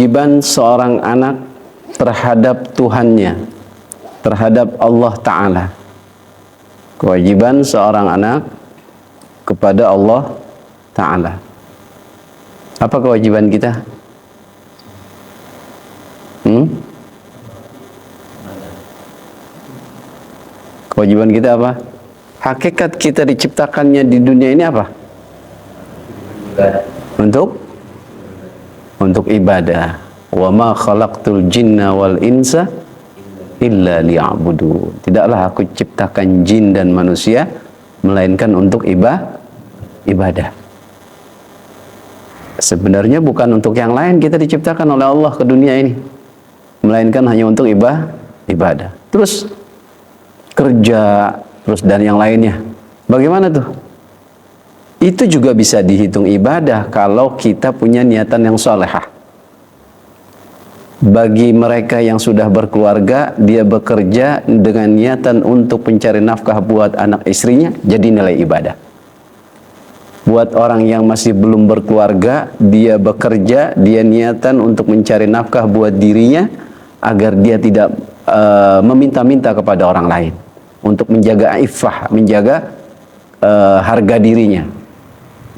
kewajiban seorang anak terhadap Tuhannya, terhadap Allah Ta'ala. Kewajiban seorang anak kepada Allah Ta'ala. Apa kewajiban kita? Kewajiban kita apa? Hakikat kita diciptakannya di dunia ini apa? Untuk ibadah. Wa ma khalaqtul jinna wal insa illa liya'budun. Tidaklah aku ciptakan jin dan manusia melainkan untuk ibadah. Sebenarnya bukan untuk yang lain kita diciptakan oleh Allah ke dunia ini, melainkan hanya untuk ibadah. Terus kerja, terus dan yang lainnya. Bagaimana tuh? Itu juga bisa dihitung ibadah kalau kita punya niatan yang solehah. Bagi mereka yang sudah berkeluarga, dia bekerja dengan niatan untuk mencari nafkah buat anak istrinya, jadi nilai ibadah. Buat orang yang masih belum berkeluarga, dia bekerja, dia niatan untuk mencari nafkah buat dirinya, agar dia tidak meminta-minta kepada orang lain. Untuk menjaga iffah, menjaga harga dirinya.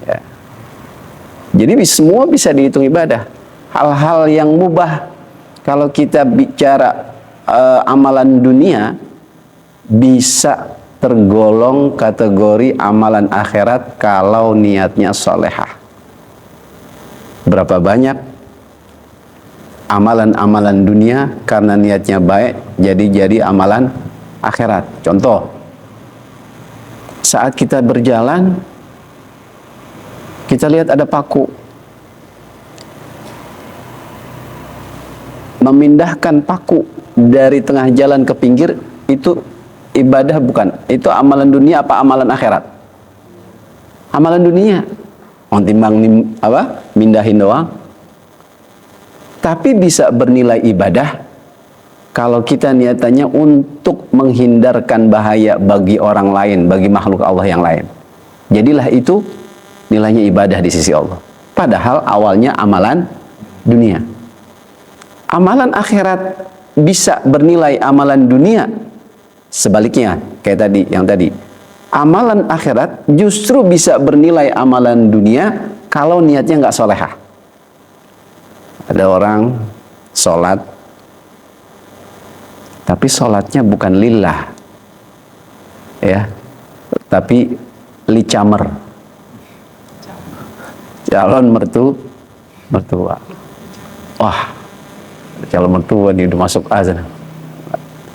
Ya. Jadi semua bisa dihitung ibadah. Hal-hal yang mubah, kalau kita bicara amalan dunia, bisa tergolong kategori amalan akhirat kalau niatnya solehah. Berapa banyak amalan-amalan dunia karena niatnya baik jadi amalan akhirat. Contoh, saat kita berjalan, kita lihat ada paku. Memindahkan paku dari tengah jalan ke pinggir, itu ibadah bukan? Itu amalan dunia apa amalan akhirat? Amalan dunia. Timbang mindahin doang. Tapi bisa bernilai ibadah kalau kita niatannya untuk menghindarkan bahaya bagi orang lain, bagi makhluk Allah yang lain. Jadilah itu nilainya ibadah di sisi Allah. Padahal awalnya amalan dunia. Amalan akhirat bisa bernilai amalan dunia. Sebaliknya, kayak tadi, yang tadi. Amalan akhirat justru bisa bernilai amalan dunia kalau niatnya nggak solehah. Ada orang sholat, tapi sholatnya bukan lillah, ya, tapi licamer, calon mertua. Wah, calon mertua nih udah masuk azan.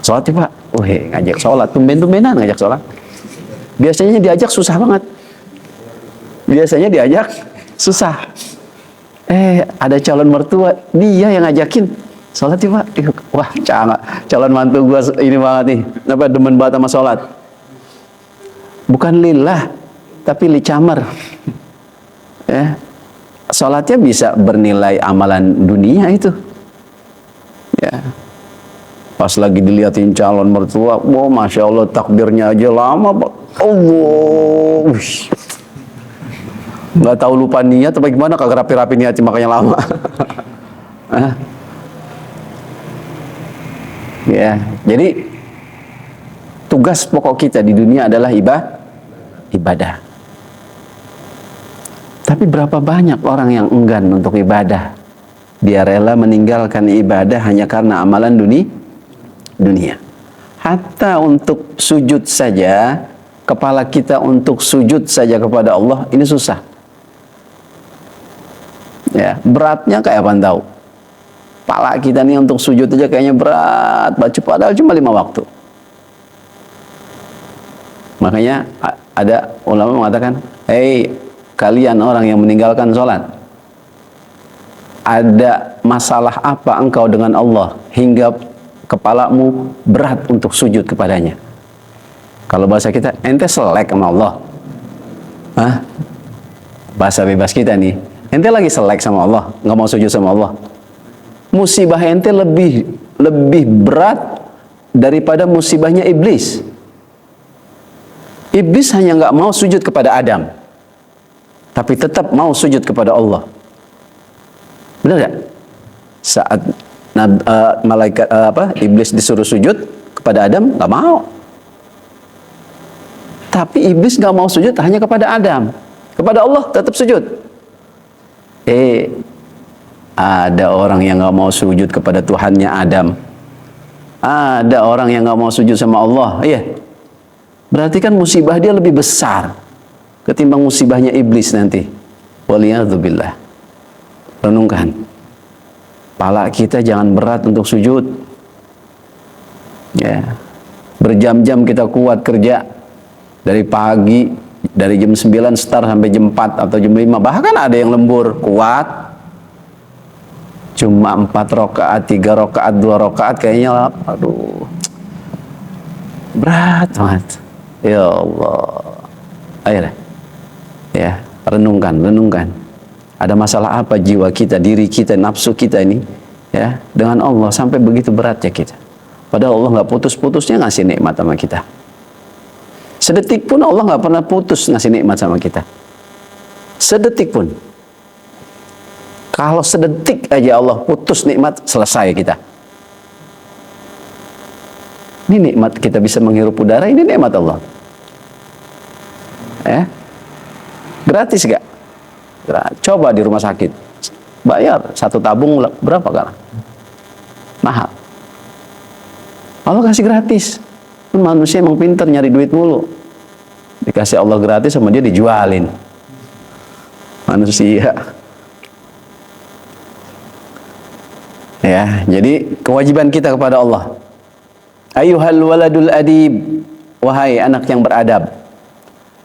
Sholat ya Pak, ngajak sholat, tumben-tumbenan ngajak sholat. Biasanya diajak susah banget. Ada calon mertua, dia yang ngajakin sholat ya Pak. Wah, calon mantu gua ini banget nih, demen banget sama sholat. Bukan lillah, tapi licamer. Ya, sholatnya bisa bernilai amalan dunia itu. Ya. Pas lagi dilihatin calon mertua, wah masya Allah takbirnya aja lama, Pak. Allah, nggak tahu lupa niat apa gimana, kagak rapi-rapi niat makanya lama. Ya, jadi tugas pokok kita di dunia adalah ibadah. Tapi berapa banyak orang yang enggan untuk ibadah? Dia rela meninggalkan ibadah hanya karena amalan dunia. Hatta untuk sujud saja, kepala kita untuk sujud saja kepada Allah, ini susah. Ya, beratnya kayak apa tahu? Kepala kita nih untuk sujud aja kayaknya berat, padahal cuma 5 waktu. Makanya ada ulama mengatakan, kalian orang yang meninggalkan sholat, ada masalah apa engkau dengan Allah hingga kepalamu berat untuk sujud kepadanya? Kalau bahasa kita, ente selek sama Allah. Bahasa bebas kita nih, ente lagi selek sama Allah, nggak mau sujud sama Allah. Musibah ente lebih berat daripada musibahnya iblis. Iblis hanya nggak mau sujud kepada Adam, tapi tetap mau sujud kepada Allah. Benar gak? Saat iblis disuruh sujud kepada Adam, nggak mau. Tapi iblis nggak mau sujud hanya kepada Adam, kepada Allah tetap sujud. Ada orang yang nggak mau sujud kepada Tuhannya Adam. Ada orang yang nggak mau sujud sama Allah. Iya. Berarti kan musibah dia lebih besar ketimbang musibahnya iblis nanti. Waliyadzubillah. Renungkan. Pala kita jangan berat untuk sujud. Ya. Berjam-jam kita kuat kerja. Dari pagi, dari jam 9 start sampai jam 4 atau jam 5. Bahkan ada yang lembur, kuat. Cuma 4 rakaat, 3 rakaat, 2 rakaat kayaknya, aduh, berat banget. Ya Allah. Ayo deh. Ya, renungkan. Ada masalah apa jiwa kita, diri kita, nafsu kita ini, ya, dengan Allah sampai begitu beratnya kita. Padahal Allah nggak putus-putusnya ngasih nikmat sama kita. Sedetik pun Allah nggak pernah putus ngasih nikmat sama kita. Sedetik pun. Kalau sedetik aja Allah putus nikmat, selesai kita. Ini nikmat kita bisa menghirup udara, ini nikmat Allah. Gratis gak? Coba di rumah sakit, bayar 1 tabung berapa kan? Mahal. Allah kasih gratis. Manusia emang pintar nyari duit mulu. Dikasih Allah gratis sama dia dijualin. Manusia. Ya, jadi kewajiban kita kepada Allah. Ayyuhal waladul adib, wahai anak yang beradab.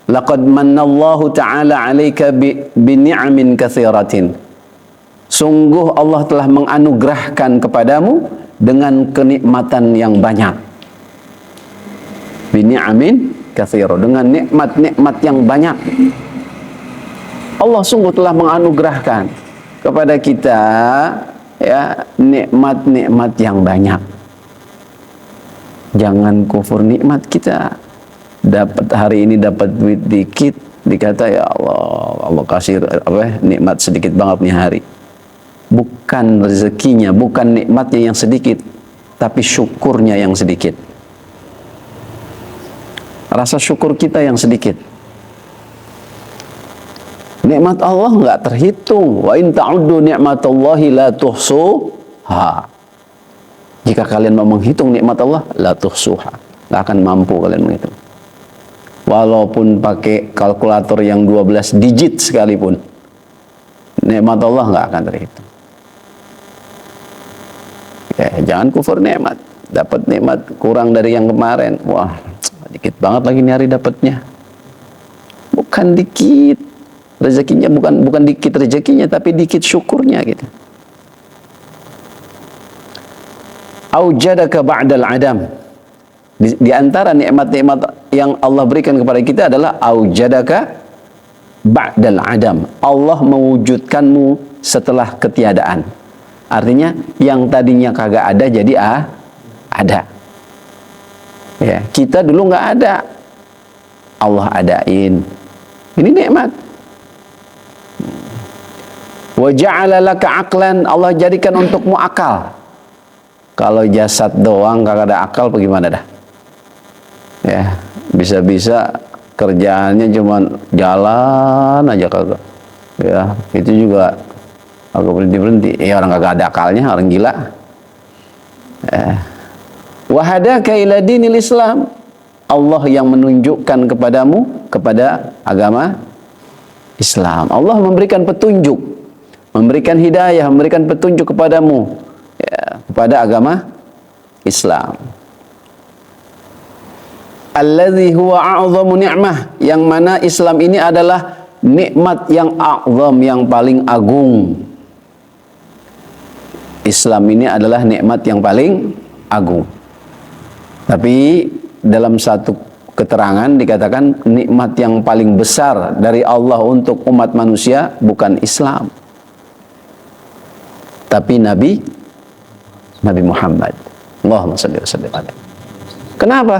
Laqad mannallahu ta'ala 'alaika bi ni'amin katsiratin. Sungguh Allah telah menganugerahkan kepadamu dengan kenikmatan yang banyak. Bi ni'amin katsira, dengan nikmat-nikmat yang banyak. Allah sungguh telah menganugerahkan kepada kita, ya, nikmat-nikmat yang banyak. Jangan kufur nikmat kita. Dapat hari ini dapat duit dikit, dikata ya Allah kasih nikmat sedikit banget nih hari. Bukan rezekinya, bukan nikmatnya yang sedikit, tapi syukurnya yang sedikit. Rasa syukur kita yang sedikit. Nikmat Allah nggak terhitung. Wa in ta'uddu ni'matallahi la tuhsuha. Jika kalian mau menghitung nikmat Allah, la tuhsuha. Nggak akan mampu kalian menghitung. Walaupun pakai kalkulator yang 12 digit sekalipun, nikmat Allah nggak akan terhitung. Ya, jangan kufur nikmat. Dapat nikmat kurang dari yang kemarin, wah, dikit banget lagi nih hari dapatnya. Bukan dikit rezekinya, bukan dikit rezekinya, tapi dikit syukurnya gitu. Aujadaka ba'dal adam. Di antara nikmat-nikmat yang Allah berikan kepada kita adalah aujadaka ba'dal adam. Allah mewujudkanmu setelah ketiadaan. Artinya yang tadinya kagak ada jadi ada. Ya, kita dulu nggak ada, Allah adain. Ini nikmat. Wa ja'ala laka aqlan, Allah jadikan untukmu akal. Kalau jasad doang kagak ada akal, bagaimana dah? Ya, bisa-bisa kerjaannya cuma jalan aja kagak. Ya, itu juga agak berhenti. Ya, orang kagak ada akalnya, orang gila. Wahadaka ila dinil Islam, Allah yang menunjukkan kepadamu kepada agama Islam. Allah memberikan petunjuk, memberikan hidayah, memberikan petunjuk kepadamu, ya, kepada agama Islam. Alladzi huwa a'zamu ni'mah, yang mana Islam ini adalah nikmat yang a'zam, yang paling agung. Islam ini adalah nikmat yang paling agung. Tapi dalam satu keterangan dikatakan nikmat yang paling besar dari Allah untuk umat manusia bukan Islam, tapi Nabi Muhammad. Allahumma shalli wa sallim alaihi. Kenapa?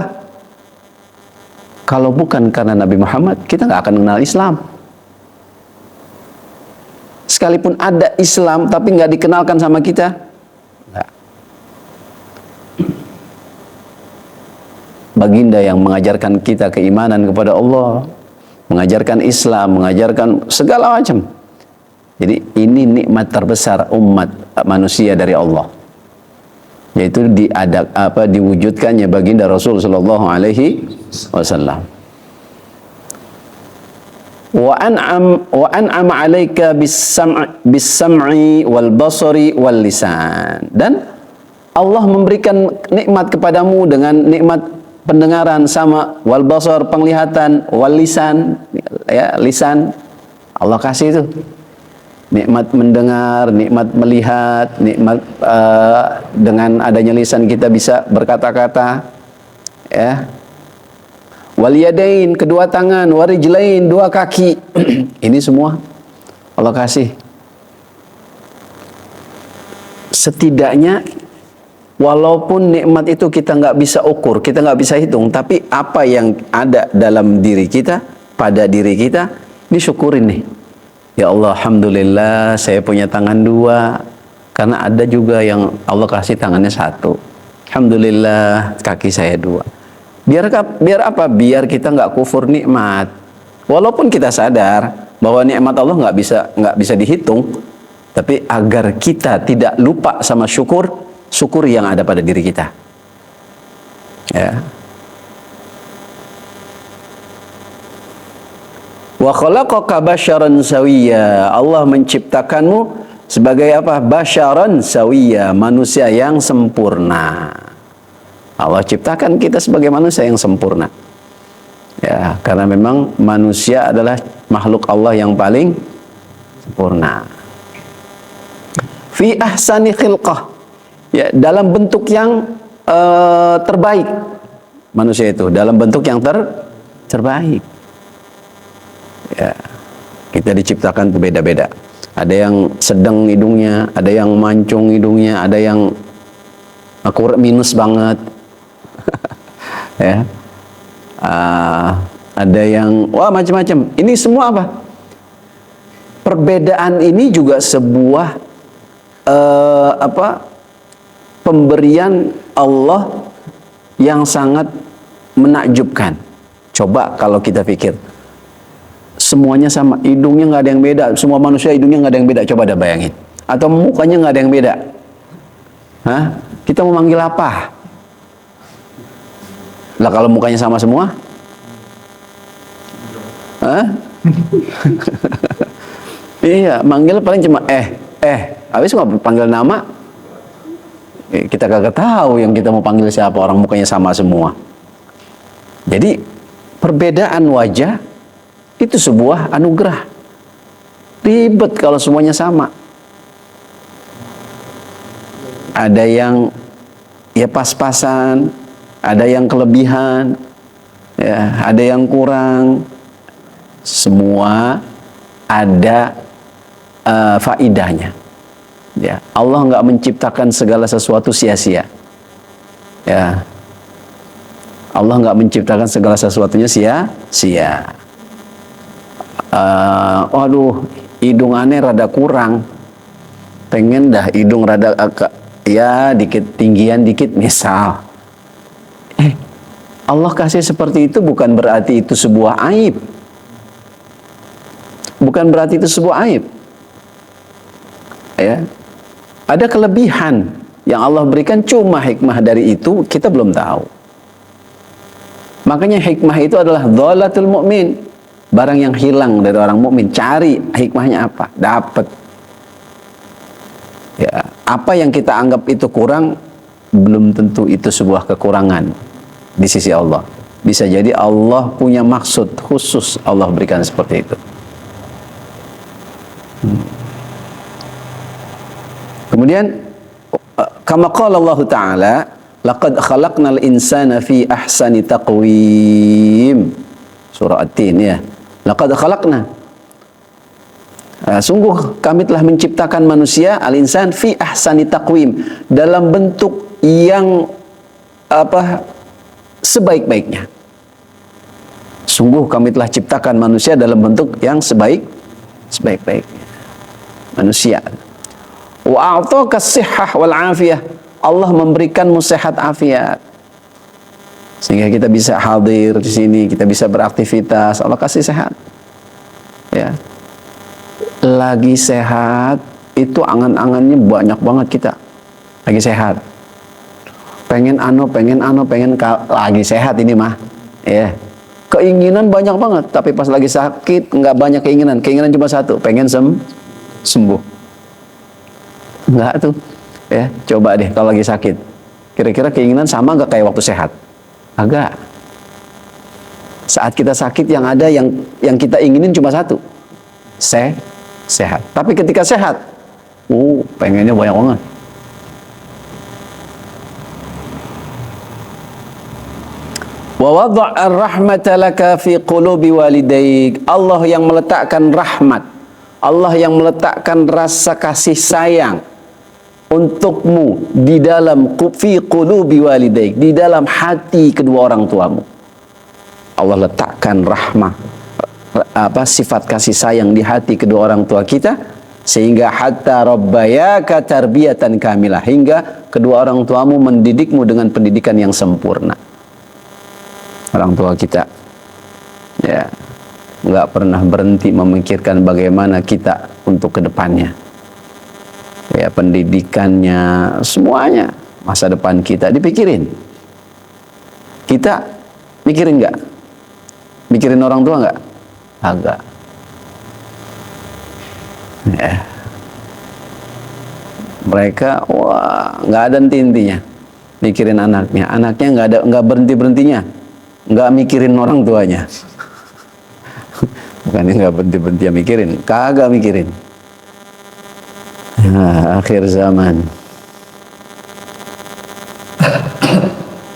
Kalau bukan karena Nabi Muhammad, kita nggak akan mengenal Islam. Sekalipun ada Islam tapi nggak dikenalkan sama kita, baginda yang mengajarkan kita keimanan kepada Allah, mengajarkan Islam, mengajarkan segala macam. Jadi ini nikmat terbesar umat manusia dari Allah, yaitu diwujudkannya baginda Rasul sallallahu alaihi wasallam. Wa an'ama 'alaika bis-sam'i wal basari wal lisan. Dan Allah memberikan nikmat kepadamu dengan nikmat pendengaran sama wal basar, penglihatan, wal lisan, ya, lisan. Allah kasih itu nikmat mendengar, nikmat melihat, nikmat dengan adanya lisan kita bisa berkata-kata, ya. Wal yadain, kedua tangan, warijlain, dua kaki. Ini semua Allah kasih. Setidaknya walaupun nikmat itu kita nggak bisa ukur, kita nggak bisa hitung, tapi apa yang ada dalam diri kita, pada diri kita, disyukurin nih. Ya Allah, alhamdulillah saya punya tangan dua, karena ada juga yang Allah kasih tangannya satu. Alhamdulillah kaki saya dua. Biar apa? Biar kita nggak kufur nikmat. Walaupun kita sadar bahwa nikmat Allah nggak bisa dihitung, tapi agar kita tidak lupa sama syukur yang ada pada diri kita. Ya. Wa khalaqaka basyaran sawiyya. Allah menciptakanmu sebagai apa? Basyaran sawiyya, manusia yang sempurna. Allah ciptakan kita sebagai manusia yang sempurna. Ya, karena memang manusia adalah makhluk Allah yang paling sempurna. Fi ahsani khilqah. Ya, dalam bentuk yang terbaik. Manusia itu dalam bentuk yang terbaik. Ya, kita diciptakan berbeda-beda. Ada yang sedang hidungnya, ada yang mancung hidungnya, ada yang minus banget. Ya, ada yang macam-macam. Ini semua apa? Perbedaan ini juga sebuah pemberian Allah yang sangat menakjubkan. Coba kalau kita pikir semuanya sama, hidungnya nggak ada yang beda, semua manusia hidungnya nggak ada yang beda, coba dah bayangin. Atau mukanya nggak ada yang beda. Hah? Kita mau manggil apa? Lah kalau mukanya sama semua? Hah? Iya, manggil paling cuma habis nggak panggil nama. Kita kagak tahu yang kita mau panggil siapa, orang mukanya sama semua. Jadi perbedaan wajah itu sebuah anugerah. Ribet kalau semuanya sama. Ada yang ya pas-pasan, ada yang kelebihan, ya, ada yang kurang. Semua ada faidahnya. Ya, Allah nggak menciptakan segala sesuatu sia-sia. Ya, Allah nggak menciptakan segala sesuatunya sia-sia. Waduh, hidung aneh rada kurang. Pengen dah hidung rada ya dikit tinggian dikit misal. Allah kasih seperti itu bukan berarti itu sebuah aib. Bukan berarti itu sebuah aib. Ya. Ada kelebihan yang Allah berikan, cuma hikmah dari itu kita belum tahu. Makanya hikmah itu adalah dhalatul mu'min. Barang yang hilang dari orang mukmin, cari hikmahnya apa? Dapat. Ya, apa yang kita anggap itu kurang belum tentu itu sebuah kekurangan di sisi Allah. Bisa jadi Allah punya maksud khusus Allah berikan seperti itu. Kemudian kama qala Allah Ta'ala, laqad khalaqnal insana fi ahsani taqwim. Surah At-Tin, ya. Laqad khalaqna. Sungguh kami telah menciptakan manusia al-insan fi ahsani taqwim, dalam bentuk yang sebaik-baiknya. Sungguh kami telah ciptakan manusia dalam bentuk yang sebaik-baiknya. Manusia. Wa a'taka as-sihhah wal 'afiyah. Allah memberikanmu sehat afiat. Sehingga kita bisa hadir di sini, kita bisa beraktivitas. Allah kasih sehat. Ya. Lagi sehat, itu angan-angannya banyak banget kita. Lagi sehat. Pengen lagi sehat ini mah. Ya. Keinginan banyak banget, tapi pas lagi sakit nggak banyak keinginan. Keinginan cuma satu, pengen sembuh. Enggak tuh. Ya, coba deh kalau lagi sakit. Kira-kira keinginan sama nggak kayak waktu sehat? Agak. Saat kita sakit yang ada yang kita inginin cuma satu. Sehat. Tapi ketika sehat, pengennya banyak banget. Wa wadha'a ar-rahmata laka fi qulubi walidayk. Allah yang meletakkan rahmat. Allah yang meletakkan rasa kasih sayang untukmu di dalam fi qulubi walidayk, di dalam hati kedua orang tuamu. Allah letakkan rahmah, sifat kasih sayang di hati kedua orang tua kita, sehingga hatta rabbayaka tarbiyatan kamilah, hingga kedua orang tuamu mendidikmu dengan pendidikan yang sempurna. Orang tua kita ya nggak pernah berhenti memikirkan bagaimana kita untuk kedepannya. Ya, pendidikannya, semuanya, masa depan kita dipikirin. Kita mikirin nggak? Mikirin orang tua nggak? Agak. Ya. Mereka nggak ada intinya mikirin anaknya. Anaknya nggak berhentinya, nggak mikirin orang tuanya. Bukannya nggak berhenti mikirin, kagak mikirin. Akhir zaman.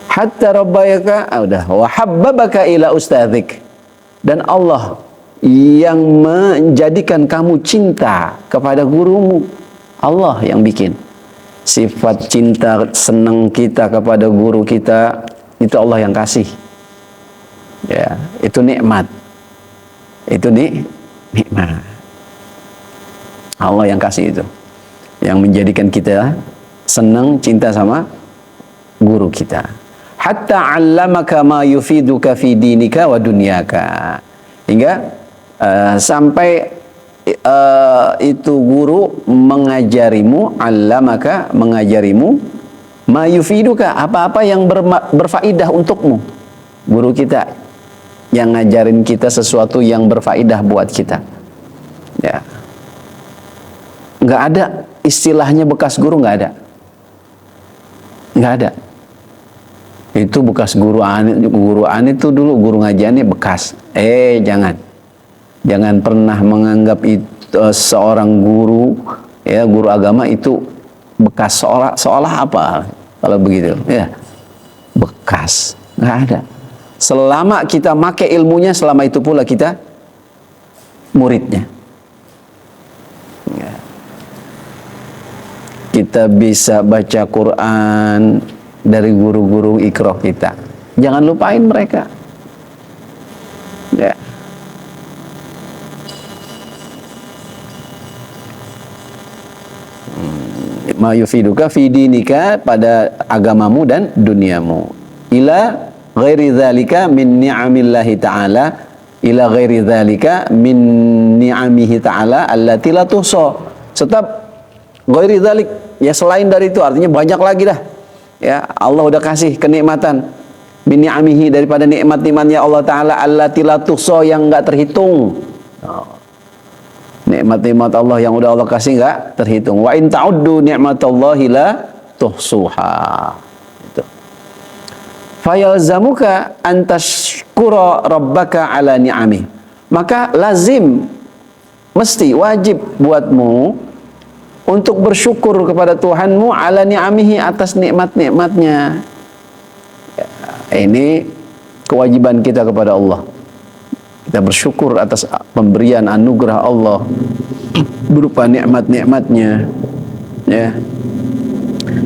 Hatta rabbayaka wa habbabaka ila ustadzik. Dan Allah yang menjadikan kamu cinta kepada gurumu. Allah yang bikin. Sifat cinta, senang kita kepada guru kita, itu Allah yang kasih. Ya, itu nikmat. Itu nikmat. Allah yang kasih itu. Yang menjadikan kita senang, cinta sama guru kita. Hatta 'allamaka ma yufiduka fi dinika wa dunyaka. Hingga sampai itu guru mengajarimu, 'allamaka, mengajarimu ma yufiduka, apa-apa yang berfaedah untukmu. Guru kita yang ngajarin kita sesuatu yang berfaedah buat kita. Ya. Nggak ada istilahnya bekas guru, nggak ada. Nggak ada. Itu bekas guru aneh itu dulu guru ngajiannya bekas. Jangan pernah menganggap itu seorang guru, ya guru agama itu bekas, seolah apa kalau begitu, ya bekas. Nggak ada. Selama kita make ilmunya, selama itu pula kita muridnya. Kita bisa baca Quran dari guru-guru iqra kita. Jangan lupain mereka. Ya. Ma yufiduka fi dinika, pada agamamu dan duniamu. Ila ghairi dzalika min ni'amillahi ta'ala, ila ghairi dzalika min ni'amihi ta'ala allati la tuhsa. Tetap ghairi dzalik, ya selain dari itu, artinya banyak lagi dah. Ya, Allah udah kasih kenikmatan min ni'amihi, daripada nikmat-nikmatnya Allah Ta'ala allati la tuhsa, yang enggak terhitung. Nikmat-nikmat Allah yang udah Allah kasih enggak terhitung. Wa in ta'uddu ni'matallahi la tuhsuha. Itu. Fayalzamuka an tashkura rabbaka ala ni'amih. Maka lazim, mesti wajib buatmu untuk bersyukur kepada Tuhanmu ala ni'amihi, atas nikmat-nikmatnya. Ya, ini kewajiban kita kepada Allah. Kita bersyukur atas pemberian anugerah Allah berupa nikmat-nikmatnya. Ya.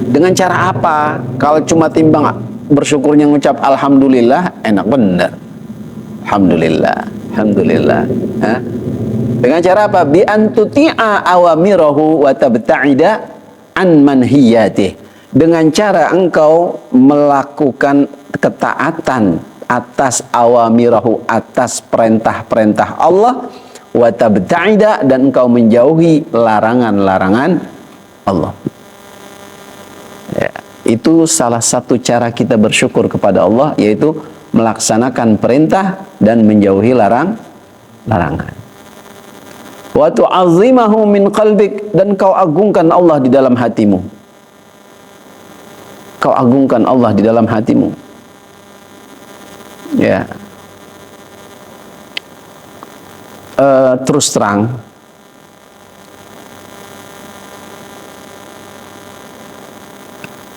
Dengan cara apa? Kalau cuma timbang bersyukurnya ngucap alhamdulillah, enak bener. Alhamdulillah, alhamdulillah. Hah? Dengan cara apa? Bi antuti'a awamirahu wa tabta'ida an manhiyatih. dengan cara engkau melakukan ketaatan atas awamirahu, atas perintah-perintah Allah, wa tabta'ida, dan engkau menjauhi larangan-larangan Allah. Ya, itu salah satu cara kita bersyukur kepada Allah, yaitu melaksanakan perintah dan menjauhi larangan. Wa tu'azzimahu min qalbik, dan kau agungkan Allah di dalam hatimu. Kau agungkan Allah di dalam hatimu. Ya. Terus terang,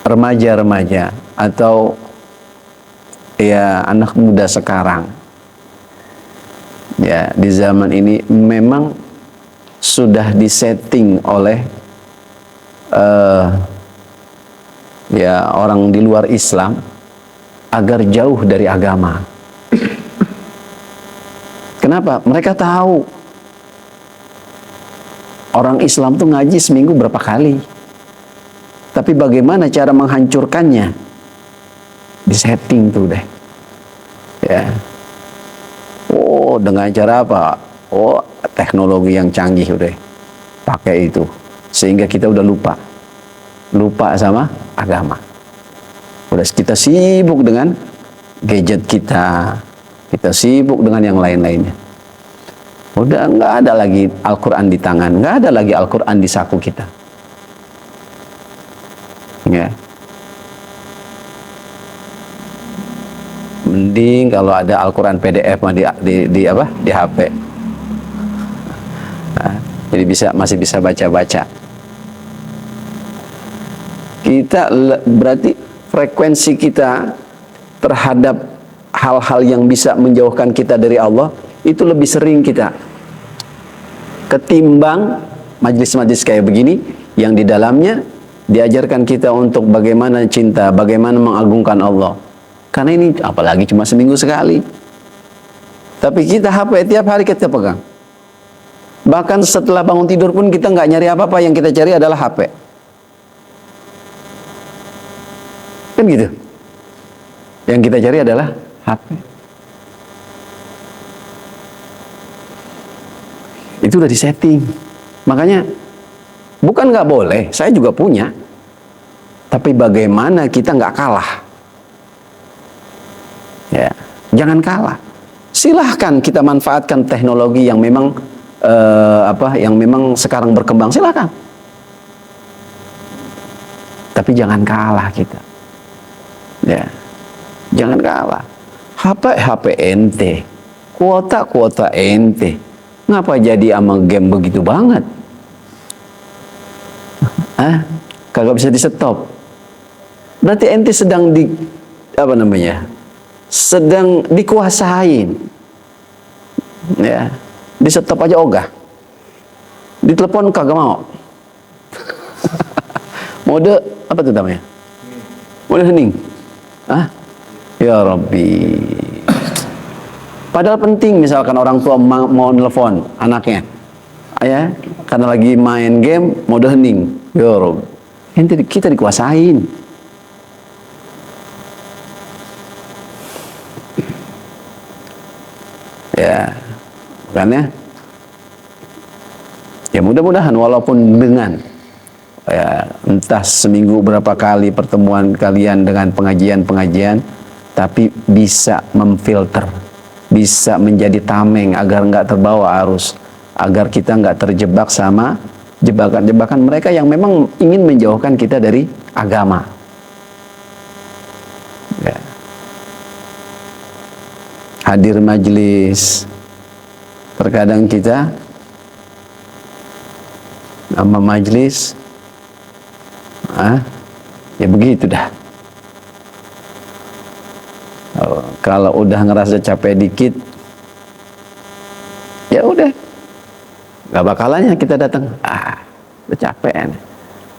remaja-remaja atau ya anak muda sekarang, ya, di zaman ini memang sudah disetting oleh ya orang di luar Islam agar jauh dari agama. Kenapa? Mereka tahu orang Islam tuh ngaji seminggu berapa kali, tapi bagaimana cara menghancurkannya, disetting tuh deh, ya. Oh, dengan cara apa? Oh, teknologi yang canggih udah pakai itu, sehingga kita udah lupa sama agama. Udah kita sibuk dengan gadget kita sibuk dengan yang lain-lainnya. Udah nggak ada lagi Al-Quran di tangan, nggak ada lagi Al-Quran di saku kita. Ya. Mending kalau ada Al-Quran PDF di HP. Nah, jadi masih bisa baca-baca. Kita berarti frekuensi kita terhadap hal-hal yang bisa menjauhkan kita dari Allah itu lebih sering kita ketimbang majlis-majlis kayak begini yang di dalamnya diajarkan kita untuk bagaimana cinta, bagaimana mengagungkan Allah. Karena ini apalagi cuma seminggu sekali, tapi kita HP tiap hari kita pegang. Bahkan setelah bangun tidur pun kita nggak nyari apa-apa, yang kita cari adalah HP. Kan gitu. Yang kita cari adalah HP. Itu udah disetting. Makanya bukan nggak boleh, saya juga punya. Tapi bagaimana kita nggak kalah? Ya, jangan kalah. Silahkan kita manfaatkan teknologi yang memang yang memang sekarang berkembang, silahkan. Tapi jangan kalah kita. Ya, jangan kalah. HP ente, kuota ente, ngapa jadi sama game begitu banget? Kagak bisa di stop. Berarti ente sedang sedang dikuasain. Ya, di stop aja ogah. Di telepon kagak mau. Mode apa tuh namanya? Mode hening. Ya Rabbi. Padahal penting, misalkan orang tua mau nelfon anaknya, ya, karena lagi main game, mode hening. Ya Rabbi. Kita dikuasain. Ya, makanya ya mudah-mudahan walaupun dengan entah seminggu berapa kali pertemuan kalian dengan pengajian-pengajian, tapi bisa memfilter, bisa menjadi tameng agar nggak terbawa arus, agar kita nggak terjebak sama jebakan-jebakan mereka yang memang ingin menjauhkan kita dari agama. Ya. Hadir majelis, terkadang kita nama majelis, ya begitu dah. Kalau udah ngerasa capek dikit, ya udah, gak bakalannya kita datang. Udah capek.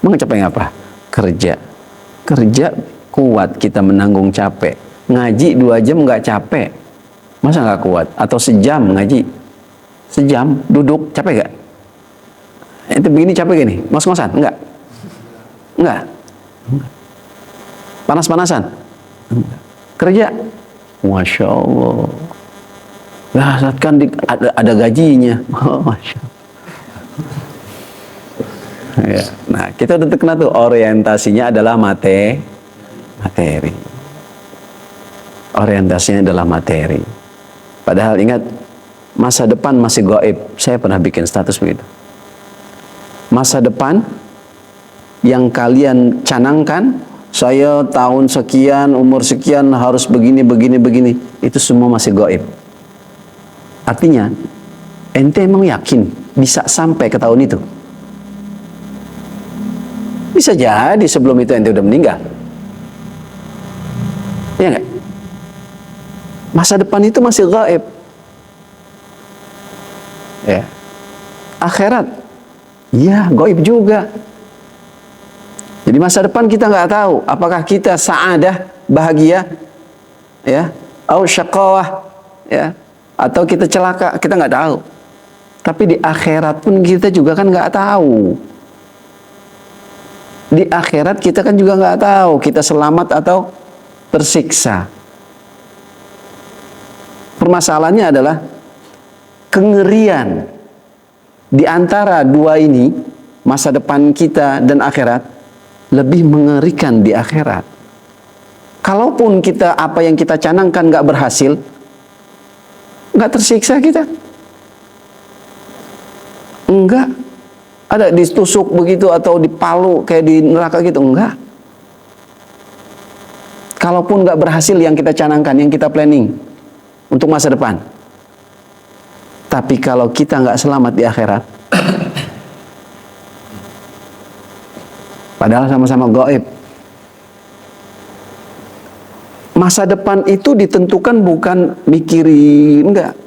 Emang capek ngapa? Kerja kuat kita menanggung capek. Ngaji 2 jam nggak capek, masa nggak kuat? Atau sejam ngaji, sejam duduk capek gak? Itu begini capek gini, ngos-ngosan? Enggak. Panas-panasan? Kerja? Masya Allah. Ya, kan ada gajinya. Oh, Masya Allah. Ya. Nah, kita udah terkena tuh orientasinya adalah materi. Orientasinya adalah materi. Padahal ingat, masa depan masih gaib. Saya pernah bikin status begitu. Masa depan yang kalian canangkan, saya tahun sekian, umur sekian harus begini, itu semua masih gaib. Artinya, ente emang yakin bisa sampai ke tahun itu? Bisa jadi sebelum itu ente udah meninggal. Iya nggak? Masa depan itu masih gaib. Ya. Akhirat, ya gaib juga. Jadi masa depan kita nggak tahu apakah kita sa'adah, bahagia, ya, atau syaqawah, ya, atau kita celaka, kita nggak tahu. Tapi di akhirat pun kita juga kan nggak tahu. Di akhirat kita kan juga nggak tahu kita selamat atau tersiksa. Permasalahannya adalah kengerian di antara dua ini, masa depan kita dan akhirat, lebih mengerikan di akhirat. Kalaupun kita apa yang kita canangkan nggak berhasil, nggak tersiksa kita, enggak ada ditusuk begitu atau dipalu kayak di neraka gitu, enggak. Kalaupun nggak berhasil yang kita canangkan, yang kita planning untuk masa depan, tapi kalau kita nggak selamat di akhirat, padahal sama-sama gaib. Masa depan itu ditentukan bukan mikirin, enggak.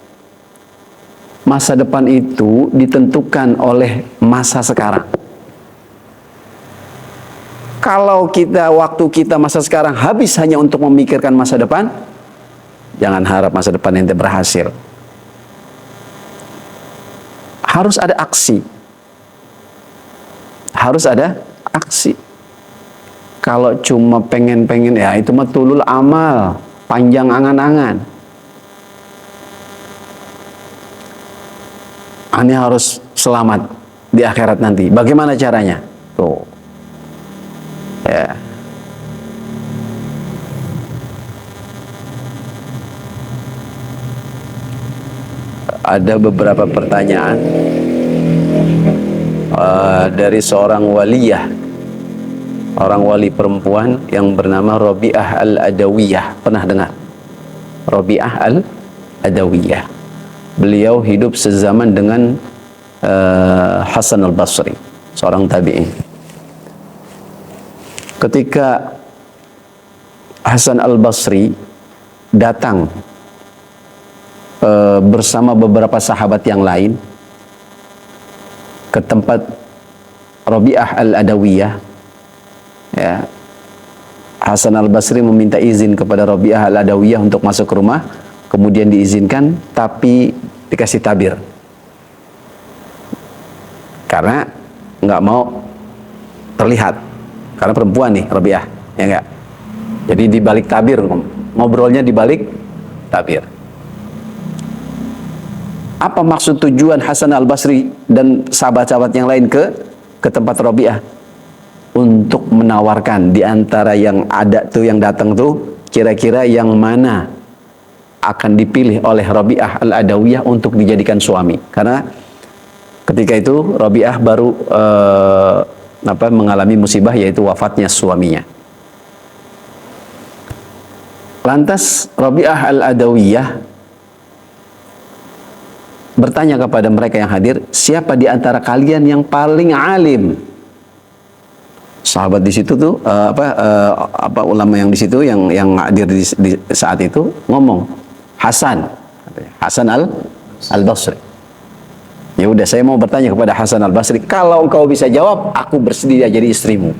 Masa depan itu ditentukan oleh masa sekarang. Kalau waktu kita masa sekarang habis hanya untuk memikirkan masa depan, jangan harap masa depan ente berhasil. Harus ada aksi. Harus ada aksi. Kalau cuma pengen-pengen, ya itu mah tulul amal, panjang angan-angan. Ini harus selamat di akhirat nanti. Bagaimana caranya? Tuh. Ya. Ada beberapa pertanyaan dari seorang waliyah, orang wali perempuan yang bernama Rabi'ah Al-Adawiyah. Pernah dengar? Rabi'ah Al-Adawiyah. Beliau hidup sezaman dengan Hasan Al-Basri, seorang tabi'in. Ketika Hasan Al-Basri datang bersama beberapa sahabat yang lain ke tempat Rabi'ah Al-Adawiyah, ya, Hasan Al-Basri meminta izin kepada Rabi'ah Al-Adawiyah untuk masuk ke rumah, kemudian diizinkan, tapi dikasih tabir karena nggak mau terlihat, karena perempuan nih Rabi'ah, ya enggak. Jadi dibalik tabir, ngobrolnya dibalik tabir. Apa maksud tujuan Hasan Al-Basri dan sahabat-sahabat yang lain ke tempat Rabi'ah? Untuk menawarkan di antara yang ada tuh, yang datang tuh, kira-kira yang mana akan dipilih oleh Rabi'ah Al-Adawiyah untuk dijadikan suami. Karena ketika itu Rabi'ah baru mengalami musibah, yaitu wafatnya suaminya. Lantas Rabi'ah Al-Adawiyah bertanya kepada mereka yang hadir, siapa di antara kalian yang paling alim? Sahabat di situ tuh ulama yang di situ yang hadir di saat itu ngomong, Hasan Al-Basri. Ya udah, saya mau bertanya kepada Hasan Al-Basri, kalau engkau bisa jawab, aku bersedia jadi istrimu.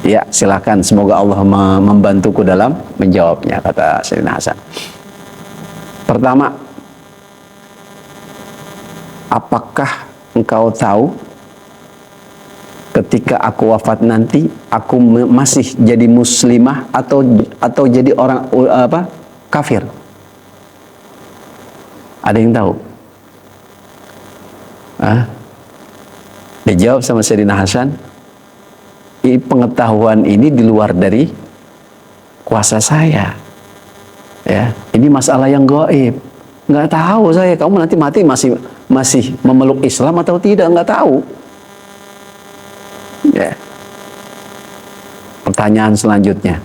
Ya, silakan, semoga Allah membantuku dalam menjawabnya, kata Sayyidina Hasan. Pertama, apakah engkau tahu ketika aku wafat nanti aku masih jadi muslimah atau jadi orang kafir? Ada yang tahu? Dijawab sama Sayyidina Hasan, pengetahuan ini di luar dari kuasa saya. Ya, ini masalah yang gaib. Nggak tahu saya, kamu nanti mati masih memeluk Islam atau tidak, nggak tahu. Ya. Pertanyaan selanjutnya,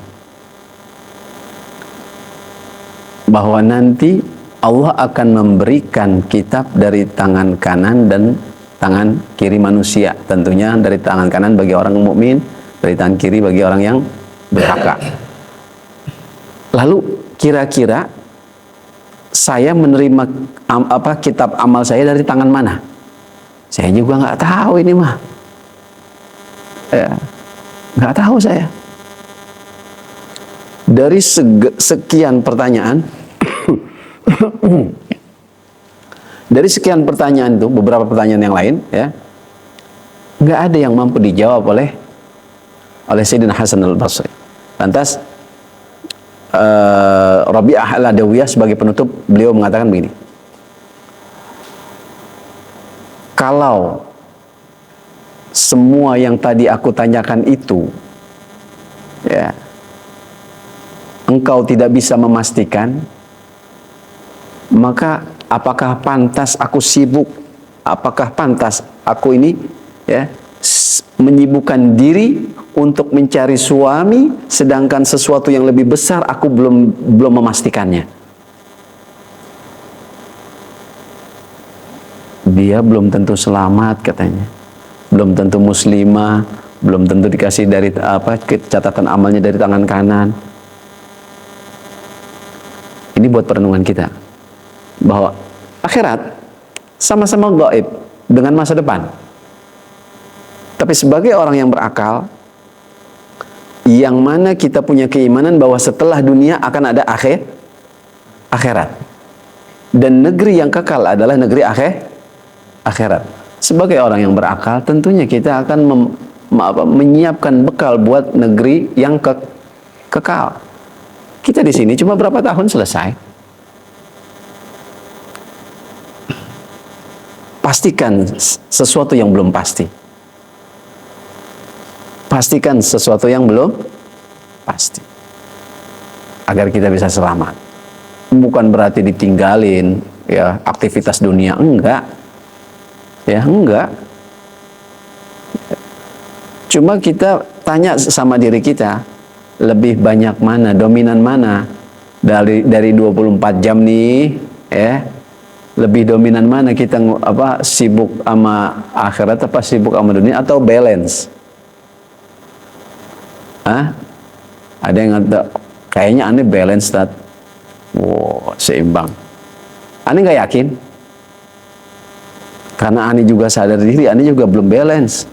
bahwa nanti Allah akan memberikan kitab dari tangan kanan dan tangan kiri manusia. Tentunya dari tangan kanan bagi orang mukmin, dari tangan kiri bagi orang yang durhaka. Lalu kira-kira saya menerima kitab amal saya dari tangan mana? Saya juga nggak tahu ini mah. Ya, nggak tahu saya. Dari sekian pertanyaan, dari sekian pertanyaan itu, beberapa pertanyaan yang lain, ya, nggak ada yang mampu dijawab oleh Sayyidina Hasan al-Basri. Lantas Rabi'ah al-Adawiyah sebagai penutup, beliau mengatakan begini, kalau semua yang tadi aku tanyakan itu, ya, engkau tidak bisa memastikan, maka apakah pantas aku sibuk? Apakah pantas aku ini, ya, menyibukkan diri untuk mencari suami, sedangkan sesuatu yang lebih besar aku belum memastikannya? Dia belum tentu selamat katanya, belum tentu muslimah, belum tentu dikasih dari catatan amalnya dari tangan kanan. Ini buat perenungan kita, bahwa akhirat sama-sama gaib dengan masa depan. Tapi sebagai orang yang berakal, yang mana kita punya keimanan bahwa setelah dunia akan ada akhirat. Dan negeri yang kekal adalah negeri akhirat. Sebagai orang yang berakal, tentunya kita akan menyiapkan bekal buat negeri yang kekal. Kita di sini cuma berapa tahun selesai. Pastikan sesuatu yang belum pasti. Pastikan sesuatu yang belum pasti, agar kita bisa selamat. Bukan berarti ditinggalin, ya, aktivitas dunia, enggak. Ya, enggak. Cuma kita tanya sama diri kita, lebih banyak mana, dominan mana dari 24 jam nih, ya. Lebih dominan mana kita sibuk sama akhirat apa sibuk sama dunia, atau balance? Ada yang kayaknya aneh balance, seimbang. Aneh nggak yakin, karena aneh juga sadar diri, aneh juga belum balance.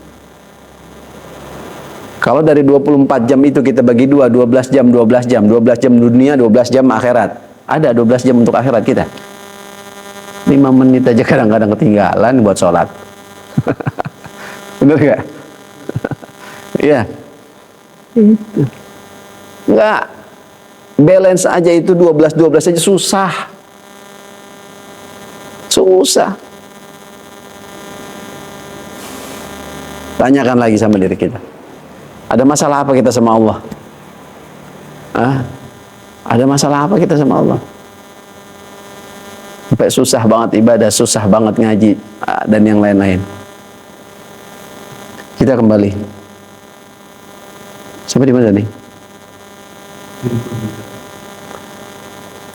Kalau dari 24 jam itu kita bagi 12 jam dunia, 12 jam akhirat. Ada 12 jam untuk akhirat kita. 5 menit aja kadang-kadang ketinggalan buat sholat. Bener gak? Iya. Itu. Enggak. Balance aja itu 12 aja susah. Susah. Tanyakan lagi sama diri kita. Ada masalah apa kita sama Allah? Ada masalah apa kita sama Allah? Sampai susah banget ibadah, susah banget ngaji, dan yang lain-lain. Kita kembali. Sampai di mana nih?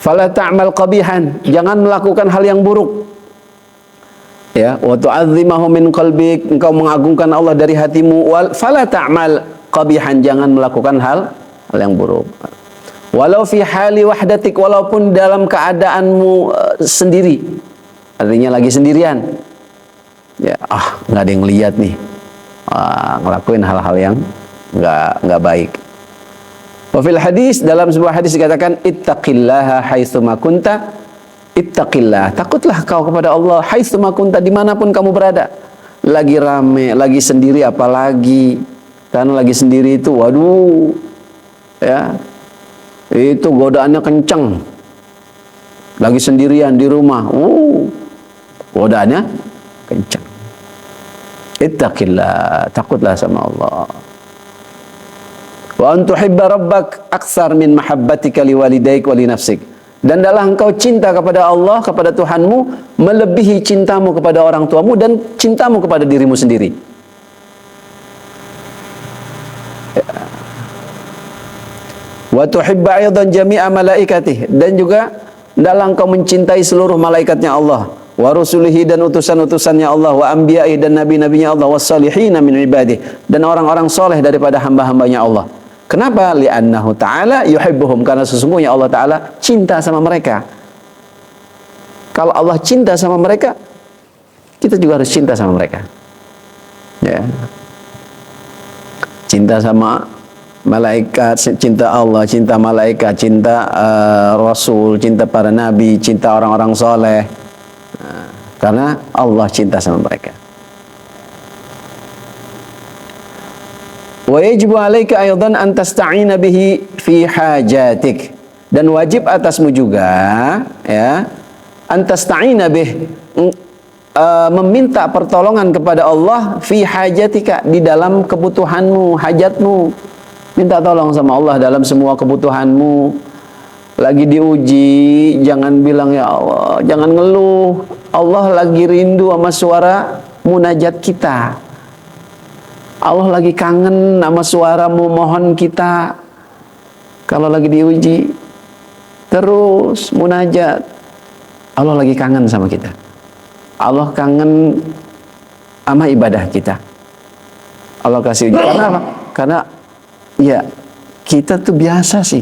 Fala ta'mal qabihan, jangan melakukan hal yang buruk. Ya, wa tu'azzimahu min qalbik, engkau mengagungkan Allah dari hatimu. Fala ta'mal qabihan, jangan melakukan hal yang buruk. Walau fi hali wahdatik, walaupun dalam keadaanmu sendiri, artinya lagi sendirian. Ya, nggak ada yang lihat nih, ngelakuin hal-hal yang nggak baik. Wa fil hadis, dalam sebuah hadis dikatakan, ittaqillaha haitsuma kunta, ittaqillah, takutlah kau kepada Allah haitsuma kunta, dimanapun kamu berada. lagi rame, lagi sendiri apalagi. Karena lagi sendiri itu, waduh, ya, itu godaannya kenceng. Lagi sendirian di rumah, godaannya kenceng. Ittaqillah, takutlah sama Allah. Wa an tuhibba rabbak aktsar min mahabbatika liwalidaik wa li nafsik. Dan adalah engkau cinta kepada Allah, kepada Tuhanmu, melebihi cintamu kepada orang tuamu dan cintamu kepada dirimu sendiri. Wa tuhibba aidan jami'a malaikatih, dan juga hendaklah engkau mencintai seluruh malaikatnya Allah, wa rusulihi, dan utusan-utusannya Allah, wa anbiya'i, dan nabi-nabinya Allah, was salihina min ibadih, dan orang-orang soleh daripada hamba-hambanya Allah. Kenapa? Li'annahu ta'ala yuhibbuhum, karena sesungguhnya Allah Ta'ala cinta sama mereka. Kalau Allah cinta sama mereka, kita juga harus cinta sama mereka. Ya. Cinta sama malaikat, cinta Allah, cinta malaikat, cinta Rasul, cinta para nabi, cinta orang-orang soleh. Karena Allah cinta sama mereka. Wa yajibu 'alaika aidan an tasta'ina bihi fi hajatik, dan wajib atasmu juga, ya, an tasta'ina bih, meminta pertolongan kepada Allah fi hajatika, di dalam kebutuhanmu, hajatmu. Minta tolong sama Allah dalam semua kebutuhanmu. Lagi diuji, jangan bilang ya Allah, jangan ngeluh. Allah lagi rindu sama suara munajat kita. Allah lagi kangen sama suara mohon kita. Kalau lagi diuji, terus munajat, Allah lagi kangen sama kita. Allah kangen sama ibadah kita. Allah kasih uji. Karena apa? Karena ya, kita tuh biasa sih.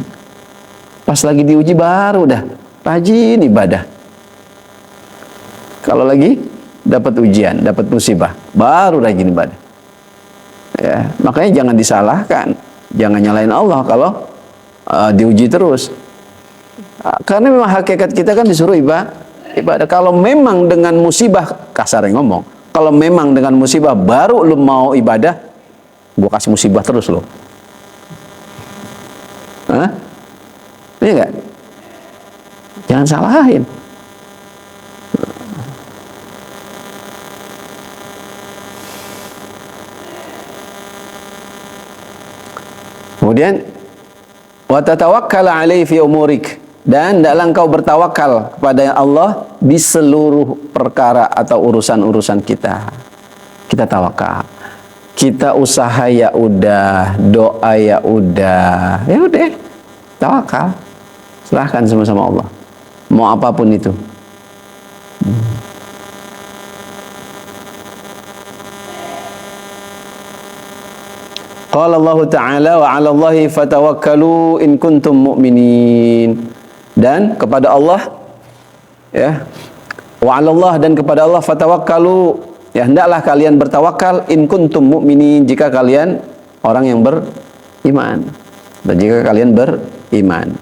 Pas lagi diuji baru dah rajin ibadah. Kalau lagi dapat ujian, dapat musibah, baru rajin ibadah. Ya, makanya jangan disalahkan, jangan nyalain Allah kalau diuji terus. Karena memang hakikat kita kan disuruh ibadah. Kalau memang dengan musibah, kasarnya ngomong, kalau memang dengan musibah baru lu mau ibadah, gua kasih musibah terus lo. Hah? Iya enggak? Jangan salahin. Kemudian wa tatawakkal 'alaihi fi umurik, dan hendaklah engkau bertawakal kepada Allah di seluruh perkara atau urusan-urusan kita. Kita tawakal. Kita usaha ya udah, doa ya udah. Ya udah, tawakal. Serahkan sama-sama Allah. Mau apapun itu. Qala Allah Ta'ala wa 'ala Allahi fatawakkalu in kuntum mu'minin. Dan kepada Allah, ya, wa 'ala Allah, dan kepada Allah fatawakkalu, ya, hendaklah kalian bertawakal in kuntum mu'minin, jika kalian orang yang beriman, dan jika kalian beriman.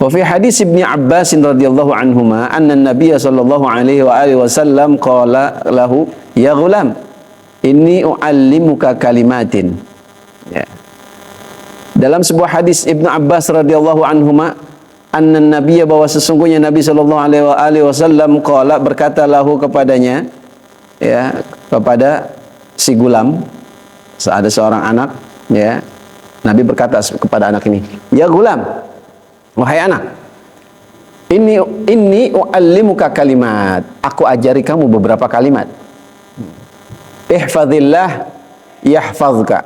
Wa fi hadis Ibnu Abbas radhiyallahu anhuma anna an-nabiy sallallahu alaihi wa alihi wasallam qala lahu ya ghulam inni u'allimuka kalimatin. Ya. Dalam sebuah hadis Ibnu Abbas radhiyallahu anhuma, anna nabiyya, bahwa sesungguhnya Nabi sallallahu alaihi wasallam qala, berkata lahu kepadanya, ya, kepada si gulam, ada seorang anak, ya. Nabi berkata kepada anak ini, ya gulam, wahai anak, inni u'allimuka kalimat, aku ajari kamu beberapa kalimat. Ihfazillah yahfazka.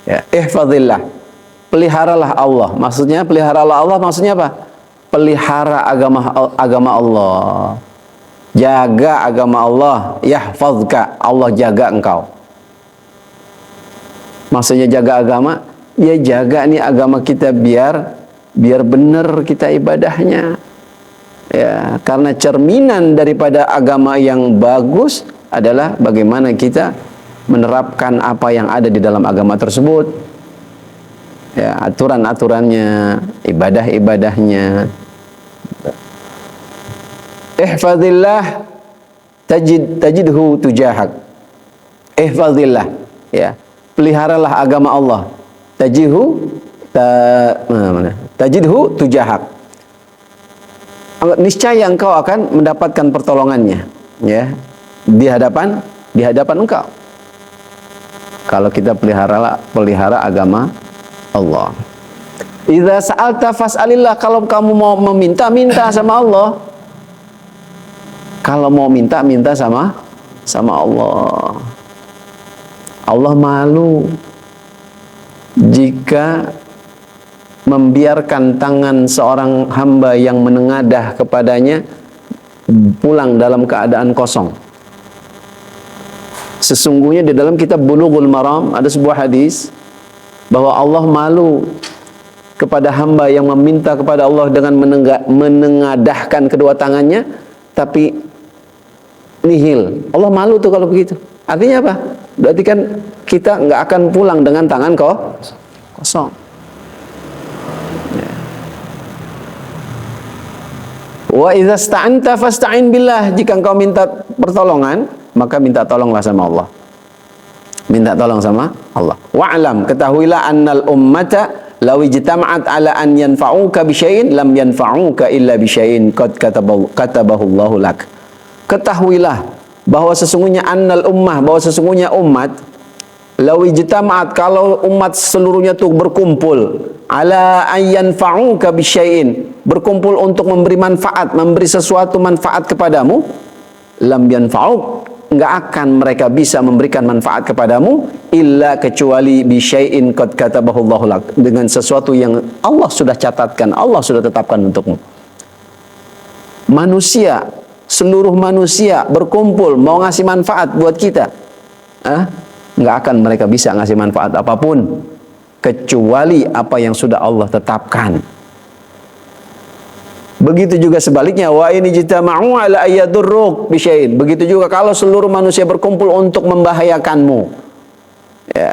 Ya, ihfazillah, peliharalah Allah. Maksudnya peliharalah Allah, maksudnya apa? Pelihara agama Allah. Jaga agama Allah, yahfazka, Allah jaga engkau. Maksudnya jaga agama, ya jaga nih agama kita biar benar kita ibadahnya. Ya, karena cerminan daripada agama yang bagus adalah bagaimana kita menerapkan apa yang ada di dalam agama tersebut, ya, aturan-aturannya, ibadah-ibadahnya. Ihfazillah tajidhu tujahak. Ihfazillah, ya. Peliharalah agama Allah. Tajidhu tujahak. Niscaya engkau akan mendapatkan pertolongannya, ya. Di hadapan engkau. Kalau kita pelihara agama Allah. Idza sa'alta fas'alillah, kalau kamu mau meminta, minta sama Allah. Kalau mau minta sama Allah. Allah malu jika membiarkan tangan seorang hamba yang menengadah kepadanya pulang dalam keadaan kosong. Sesungguhnya di dalam kitab Bulughul Maram ada sebuah hadis bahwa Allah malu kepada hamba yang meminta kepada Allah dengan menengadahkan kedua tangannya tapi nihil. Allah malu tuh kalau begitu. Artinya apa? Berarti kan kita nggak akan pulang dengan tangan kosong. Wa idza sta'anta fasta'in billah. Jika engkau minta pertolongan, maka minta tolonglah sama Allah. Minta tolong sama Allah. Wa'lam, ketahuilah annal ummata law ijtama'at ala an yanfa'uka bi syai'in lam yanfa'uka illa bi syai'in qad katabahu Allahu lak. Ketahuilah bahwa sesungguhnya annal ummah, bahwa sesungguhnya umat, law ijtama'at, kalau umat seluruhnya tuh berkumpul, ala ayyan fa'uka bisyai'in, berkumpul untuk memberi manfaat, memberi sesuatu manfaat kepadamu, lam yanfa'uk, enggak akan mereka bisa memberikan manfaat kepadamu illa kecuali bisyai'in qad katabahu Allahu lak, dengan sesuatu yang Allah sudah catatkan, Allah sudah tetapkan untukmu. Manusia, seluruh manusia berkumpul mau ngasih manfaat buat kita, nggak akan mereka bisa ngasih manfaat apapun kecuali apa yang sudah Allah tetapkan. Begitu juga sebaliknya, wa in jitama'u ala ayyadurruk bisyai'in. Begitu juga kalau seluruh manusia berkumpul untuk membahayakanmu, ya,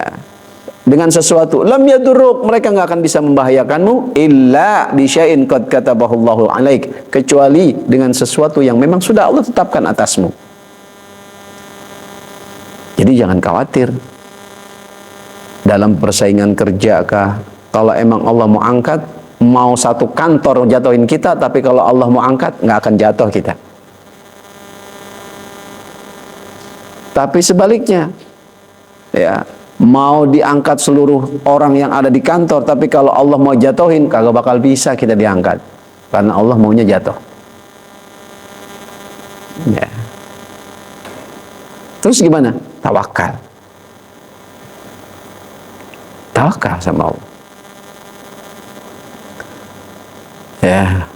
dengan sesuatu, lam yadurruk, mereka nggak akan bisa membahayakanmu illa bisyai'in qad katabahu Allahu alaik, kecuali dengan sesuatu yang memang sudah Allah tetapkan atasmu. Jadi jangan khawatir dalam persaingan kerja kah, kalau emang Allah mau angkat, mau satu kantor jatuhin kita, tapi kalau Allah mau angkat nggak akan jatuh kita. Tapi sebaliknya, ya, mau diangkat seluruh orang yang ada di kantor, tapi kalau Allah mau jatuhin, kagak bakal bisa kita diangkat, karena Allah maunya jatuh. Ya. Terus gimana? Tawakal. Tawakal sama Allah. Ya.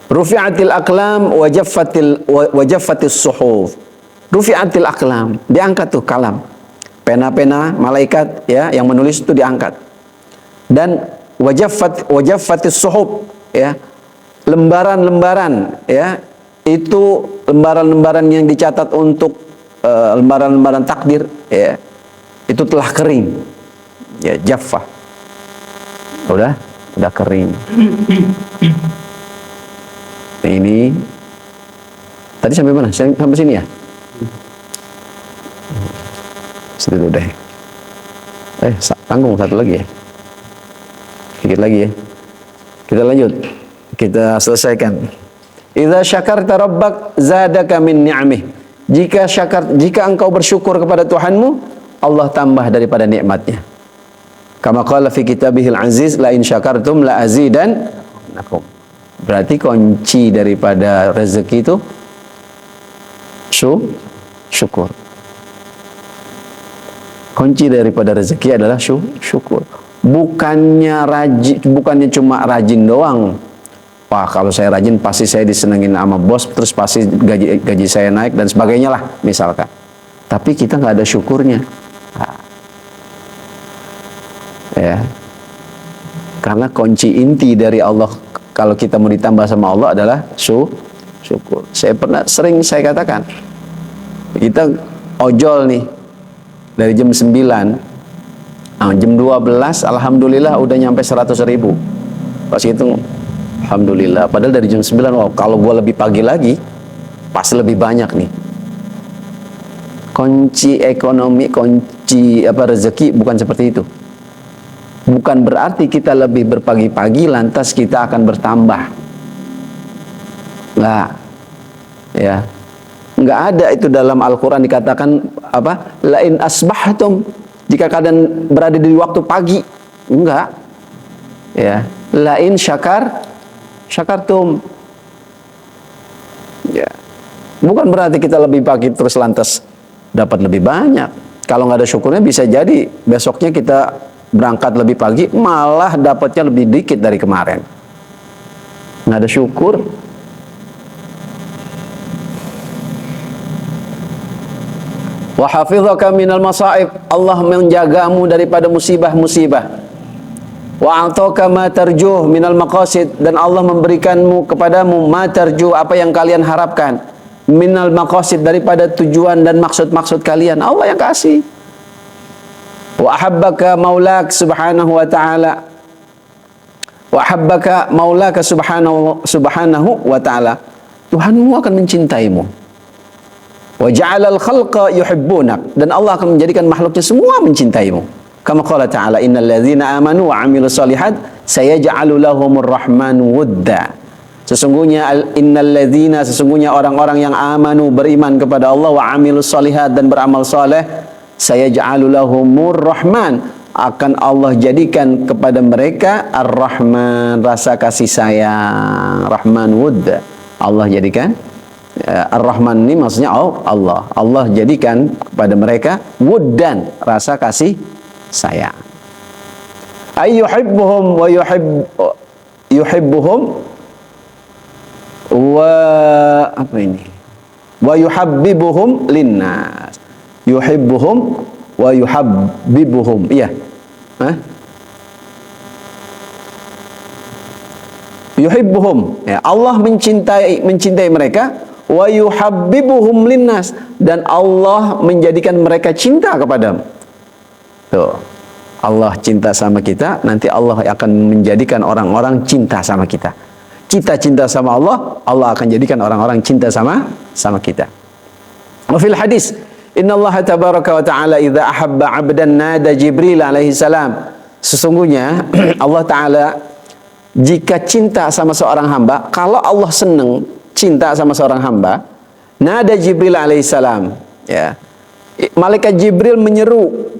Rufi'atil aqlam wa jaffatis suhuf. Rufi'atil aqlam, diangkat tuh kalam. Pena-pena malaikat, ya, yang menulis itu diangkat. Dan wajaffatis suhuf, ya, lembaran-lembaran, ya, itu lembaran-lembaran yang dicatat untuk lembaran-lembaran takdir, ya, itu telah kering, ya, jaffah, udah kering. Ini tadi sampai mana? Sampai sini ya? Dulu deh. Tanggung satu lagi ya. Sedikit lagi ya. Kita lanjut. Kita selesaikan. Idza syakarta rabbak zadaka min ni'amih. Jika engkau bersyukur kepada Tuhanmu, Allah tambah daripada nikmatnya. Kama qala fi kitabihil aziz, la in syakartum la azidannakum. Berarti kunci daripada rezeki itu syukur. Kunci daripada rezeki adalah syukur. Bukannya cuma rajin doang. Wah, kalau saya rajin pasti saya disenengin sama bos, terus pasti gaji saya naik dan sebagainya lah, misalkan. Tapi kita nggak ada syukurnya. Ya. Karena kunci inti dari Allah kalau kita mau ditambah sama Allah adalah syukur. Sering saya katakan, kita ojol nih dari jam 9, jam 12 alhamdulillah udah nyampe 100.000. Pas itu alhamdulillah, padahal dari jam 9, wow, kalau gua lebih pagi lagi pasti lebih banyak nih. kunci ekonomi, kunci rezeki bukan seperti itu. Bukan berarti kita lebih berpagi-pagi lantas kita akan bertambah. Enggak. Ya. Enggak ada itu dalam Al-Qur'an dikatakan lain asbahtum, jika kalian berada di waktu pagi. Enggak. Ya. Lain syakartum. Ya. Bukan berarti kita lebih pagi terus lantas dapat lebih banyak. Kalau nggak ada syukurnya bisa jadi besoknya kita berangkat lebih pagi malah dapatnya lebih dikit dari kemarin. Nggak ada syukur. Wa hafizaka minal masaib, Allah menjagamu daripada musibah-musibah. Wa ataka ma tarjuh minal maqasid, dan Allah memberikanmu kepadamu ma tarjuh, apa yang kalian harapkan, minal maqasid, daripada tujuan dan maksud-maksud kalian. Allah yang kasih. Wa ahabbaka maulak subhanahu wa ta'ala, wa ahabbaka maulaka subhanahu wa ta'ala, Tuhanmu akan mencintaimu. Wa ja'alal khalqa yuhibbunak, dan Allah akan menjadikan makhluknya semua mencintaimu. Kama qala ta'ala, innal ladzina amanu wa 'amilus shalihat sayaj'alu lahumur rahmanu wudda. Sesungguhnya sesungguhnya orang-orang yang amanu, beriman kepada Allah, wa 'amilus shalihat, dan beramal saleh, sayaj'alu lahumur rahman, akan Allah jadikan kepada mereka ar-rahman, rasa kasih sayang, rahman wudda. Allah jadikan ar-rahman ini maksudnya Allah. Allah jadikan kepada mereka wuddan, rasa kasih sayang. Ayyuhibbuhum wa yuhibbuhum wa wa yuhabbibuhum linnas. Yuhibbuhum wa yuhabbibuhum. Iya. Yuhibbuhum. Ya, Allah mencintai mereka, wa yuhabbibuhum linnas, dan Allah menjadikan mereka cinta kepadamu. Tuh. Allah cinta sama kita, nanti Allah akan menjadikan orang-orang cinta sama kita. Kita cinta sama Allah, Allah akan jadikan orang-orang cinta sama kita. Wa fil hadis, innallaha tabaraka wa ta'ala idza ahabba 'abdan nada Jibril alaihi salam. Sesungguhnya Allah Ta'ala jika cinta sama seorang hamba, kalau Allah senang cinta sama seorang hamba, nada Jibril alaihissalam, ya, malaikat Jibril menyeru.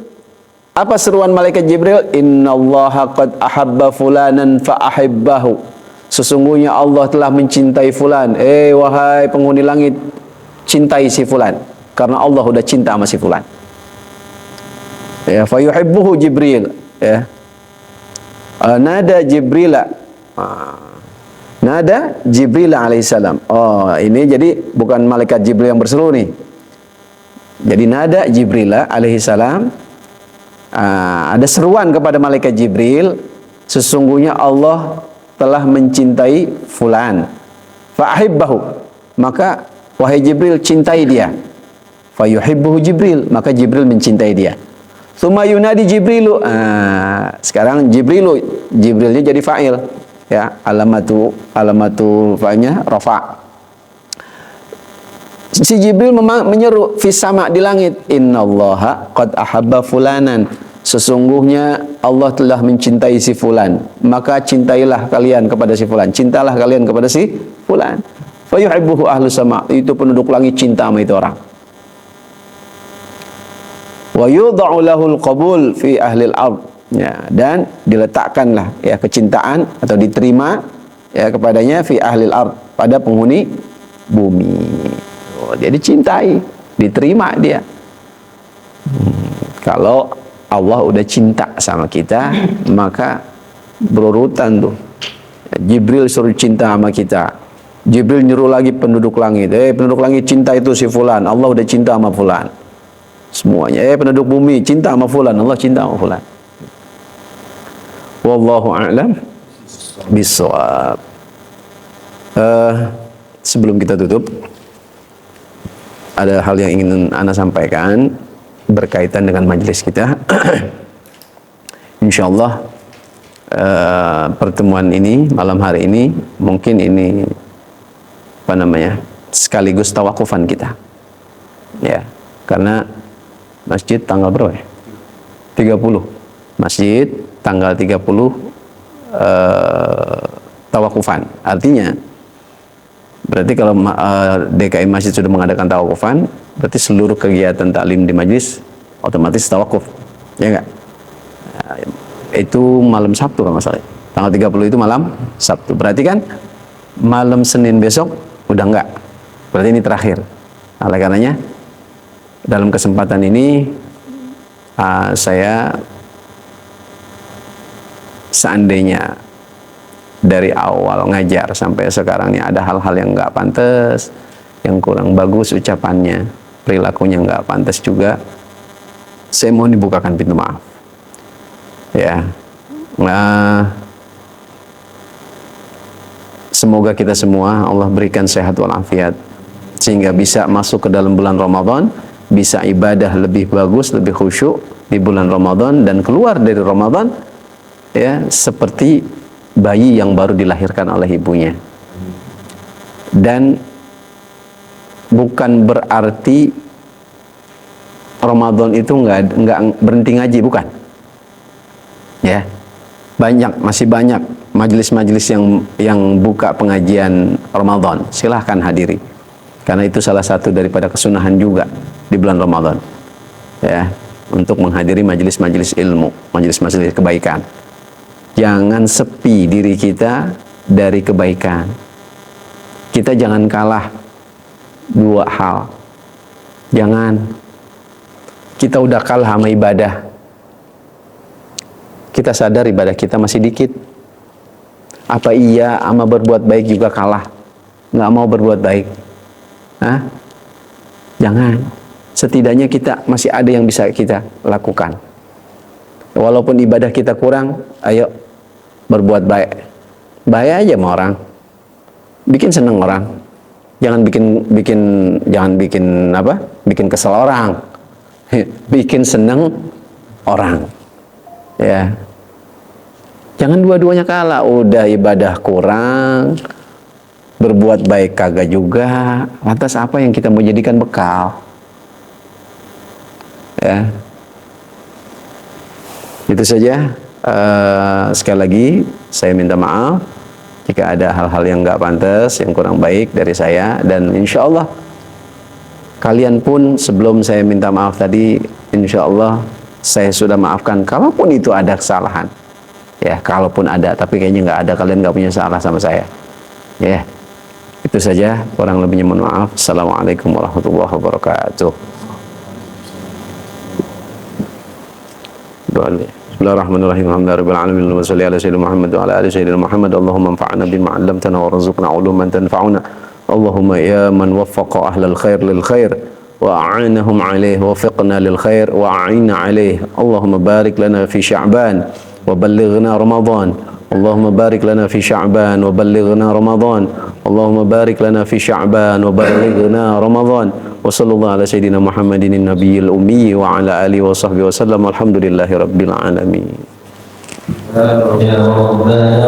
Apa seruan malaikat Jibril? Innallaha qad ahabba fulanan fa ahibbahu. Sesungguhnya Allah telah mencintai fulan. Wahai penghuni langit, cintai si fulan, karena Allah udah cinta sama si fulan. Ya, fa yuhibbuhu Jibril, ya. Nada Jibril. Nada Jibril alaihissalam. Oh, ini jadi bukan malaikat Jibril yang berseru nih. Jadi nada Jibril alaihissalam, ada seruan kepada malaikat Jibril, sesungguhnya Allah telah mencintai fulan. Fa'ahibbahu, maka wahai Jibril cintai dia. Fayuhibbuhu Jibril, maka Jibril mencintai dia. Tsumma yunadi Jibrilu. Sekarang Jibrilnya jadi fa'il. Ya, alamatu fa'ilnya rafa. Si Jibril menyeru fis sama, di langit, innallaha qad ahabba fulanan, sesungguhnya Allah telah mencintai si fulan, maka cintailah kalian kepada si fulan, cintalah kalian kepada si fulan. Fa yuhibbuhu ahlus sama, itu penduduk langit cinta sama itu orang. Wa yudha'u lahul qabul fi ahlil ard, ya, dan diletakkanlah ya kecintaan atau diterima ya kepadanya fi ahlil ard, pada penghuni bumi. Dia dicintai, diterima dia. Kalau Allah udah cinta sama kita, maka berurutan tuh. Jibril suruh cinta sama kita, Jibril nyuruh lagi penduduk langit, penduduk langit cinta itu si fulan, Allah udah cinta sama fulan. Semuanya, penduduk bumi cinta sama fulan, Allah cinta sama fulan. Wallahu a'lam bishawab. Sebelum kita tutup, ada hal yang ingin Ana sampaikan berkaitan dengan majelis kita. Insyaallah pertemuan ini malam hari ini mungkin ini sekaligus tawakufan kita, ya, karena masjid tanggal berapa ya? 30. Masjid tanggal 30 tawakufan. Artinya berarti kalau DKI Masjid sudah mengadakan tawakufan, berarti seluruh kegiatan taklim di majlis otomatis tawakuf. Ya enggak? Itu malam Sabtu kalau masalah. Tanggal 30 itu malam Sabtu. Berarti kan malam Senin besok udah enggak. Berarti ini terakhir. Oleh karenanya dalam kesempatan ini saya seandainya dari awal ngajar sampai sekarang ini ada hal-hal yang nggak pantas, yang kurang bagus ucapannya, perilakunya nggak pantas juga, saya mohon dibukakan pintu maaf. Ya, semoga kita semua Allah berikan sehat walafiat sehingga bisa masuk ke dalam bulan Ramadan, bisa ibadah lebih bagus, lebih khusyuk di bulan Ramadan, dan keluar dari Ramadan ya seperti bayi yang baru dilahirkan oleh ibunya. Dan bukan berarti Ramadan itu nggak berhenti ngaji, bukan. Ya, masih banyak majelis-majelis yang buka pengajian Ramadan. Silahkan hadiri, karena itu salah satu daripada kesunahan juga di bulan Ramadan. Ya, untuk menghadiri majelis-majelis ilmu, majelis-majelis kebaikan. Jangan sepi diri kita dari kebaikan. Kita jangan kalah dua hal. Jangan. Kita udah kalah sama ibadah. Kita sadar ibadah kita masih dikit. Apa iya sama berbuat baik juga kalah? Nggak mau berbuat baik. Hah? Jangan. Setidaknya kita masih ada yang bisa kita lakukan. Walaupun ibadah kita kurang, ayo berbuat baik. Baik aja sama orang. Bikin seneng orang. Jangan bikin kesel orang. Bikin seneng orang. Ya. Jangan dua-duanya kalah. Udah ibadah kurang, berbuat baik kagak juga. Lantas apa yang kita mau jadikan bekal? Ya. Itu saja. Sekali lagi saya minta maaf jika ada hal-hal yang nggak pantas, yang kurang baik dari saya, dan insya Allah kalian pun sebelum saya minta maaf tadi, insya Allah saya sudah maafkan kalaupun itu ada kesalahan. Ya, kalaupun ada, tapi kayaknya nggak ada, kalian nggak punya salah sama saya. Ya, itu saja, kurang lebihnya mohon maaf. Assalamualaikum warahmatullahi wabarakatuh. Bismillahirrahmanirrahim. Alhamdulillahirabbil alamin. Wa shalli ala sayyidina Muhammad wa ala ali sayyidina Muhammad. Allahumma anfa'na bima 'allamtana wa rzuqna 'uluman tanfa'una. Allahumma ya man waffaqa ahlal khair lil khair wa a'anahum 'alaihi wa waffiqna lil khair wa a'inna 'alaihi. Allahumma barik lana fi Sya'ban wa ballighna Ramadan. Allahumma barik lana fi Sya'ban wa ballighna Ramadan. Allahumma barik lana fi Sya'ban wa ballighna Ramadan. Wa sallallahu ala sayyidina Muhammadin nabiyil ummi wa ala alihi wa sahbihi wa sallam. Alhamdulillahi rabbil alamin. Ya Rabbana